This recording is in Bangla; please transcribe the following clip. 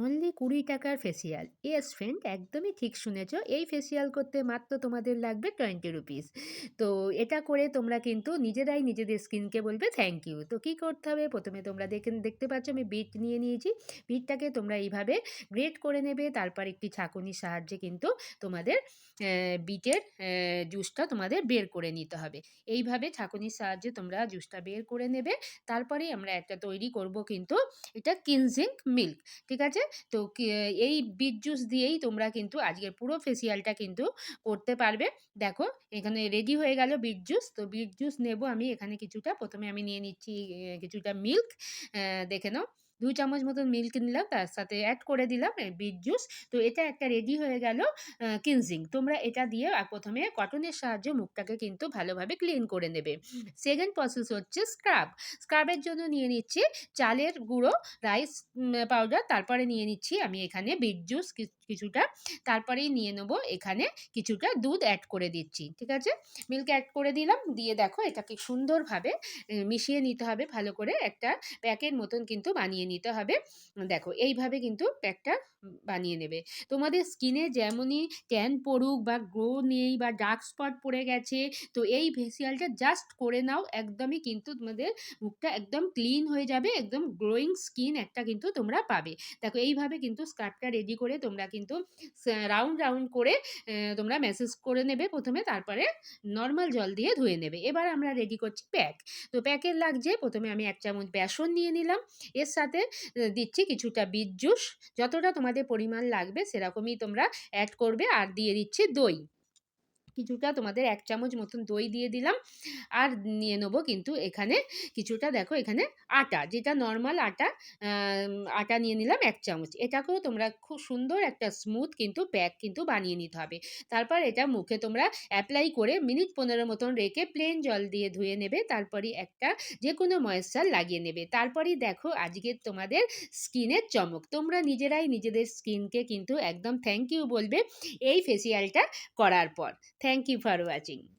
অনলি 20 টাকার ফেসিয়াল। ইয়েস ফ্রেন্ড, একদমই ঠিক শুনেছ। এই ফেসিয়াল করতে মাত্র তোমাদের লাগবে 20 রুপিস। তো এটা করে তোমরা কিন্তু নিজেরাই নিজেদের স্কিনকে বলবে থ্যাংক ইউ। তো কি করতে হবে? প্রথমে তোমরা দেখতে পাচ্ছ আমি বিট নিয়ে নিয়েছি। বিটটাকে তোমরা এইভাবে গ্রেট করে নেবে। তারপর একটি ছাঁকুনির সাহায্যে কিন্তু তোমাদের বিটের জুসটা তোমাদের বের করে নিতে হবে। এইভাবে ছাঁকুনির সাহায্যে তোমরা জুসটা বের করে নেবে। তারপরেই আমরা একটা তৈরি করব কিন্তু এটা ক্লিনজিং মিল্ক। ঠিক আছে? তো এই বিট জুস দিয়েই তোমরা কিন্তু আজকের পুরো ফেসিয়ালটা কিন্তু করতে পারবে। দেখো এখানে রেডি হয়ে গেল বিট জুস। তো বিট জুস নেব আমি এখানে কিছুটা। প্রথমে আমি নিয়ে নিচ্ছি কিছুটা মিল্ক। দেখে নাও। ২ চামচ মতন মিল্ক নিলাম, তার সাথে এড করে দিলাম বিট জুস। তো এটা একটা রেডি হয়ে গেল ক্লিনজিং। তোমরা এটা দিয়ে প্রথমে কটনের সাহায্যে মুখটাকে কিন্তু ভালোভাবে ক্লিন করে নেবে। সেকেন্ড প্রসেস হচ্ছে স্ক্রাব। স্ক্রাবের জন্য নিয়ে নিচ্ছি চালের গুঁড়ো, রাইস পাউডার, তারপরে নিয়ে নিচ্ছি আমি এখানে বিট জুস কিছুটা, তারপরেই নিয়ে নেব এখানে কিছুটা দুধ অ্যাড করে দিচ্ছি। ঠিক আছে? মিল্ক অ্যাড করে দিলাম, দিয়ে দেখো এটাকে সুন্দরভাবে মিশিয়ে নিতে হবে ভালো করে, একটা প্যাকের মতন কিন্তু বানিয়ে নিতে হবে। দেখো এইভাবে কিন্তু প্যাকটা বানিয়ে নেবে। তোমাদের স্কিনে যেমনই ট্যান পড়ুক বা গ্লো নেই বা ডার্ক স্পট পড়ে গেছে, তো এই ফেসিয়ালটা জাস্ট করে নাও, একদমই কিন্তু তোমাদের মুখটা একদম ক্লিন হয়ে যাবে, একদম গ্লোয়িং স্কিন একটা কিন্তু তোমরা পাবে। দেখো এইভাবে কিন্তু স্কার্ফটা রেডি করে তোমরা কিন্তু রাউন্ড করে তোমরা ম্যাসেজ করে নেবে প্রথমে, তারপরে নর্মাল জল দিয়ে ধুয়ে নেবে। এবার আমরা রেডি করছি প্যাক। তো প্যাকের লাগছে প্রথমে আমি ১ চামচ বেসন নিয়ে নিলাম। এর সাথে দিচ্ছি কিছুটা বিট জুস। যতটা তোমাদের পরিমাণ লাগবে সেরকমই তোমরা অ্যাড করবে। আর দিয়ে দিচ্ছি দই। কিছুটা তোমাদের ১ চামচ মতন দই দিয়ে দিলাম। আর নিয়ে নেব কিন্তু এখানে কিছুটা, দেখো এখানে আটা, যেটা নরমাল আটা, আটা নিয়ে নিলাম ১ চামচ। এটাকেও তোমরা খুব সুন্দর একটা স্মুথ কিন্তু প্যাক কিন্তু বানিয়ে নিতে হবে। তারপর এটা মুখে তোমরা এপ্লাই করে মিনিট ১৫ মতন রেখে প্লেন জল দিয়ে ধুয়ে নেবে। তারপরই একটা যেকোনো ময়েশ্চার লাগিয়ে নেবে। তারপরেই দেখো আজকে তোমাদের স্কিনের চমক। তোমরা নিজেরাই নিজেদের স্কিনকে কিন্তু একদম থ্যাংক ইউ বলবে এই ফেসিয়ালটা করার পর। Thank you for watching.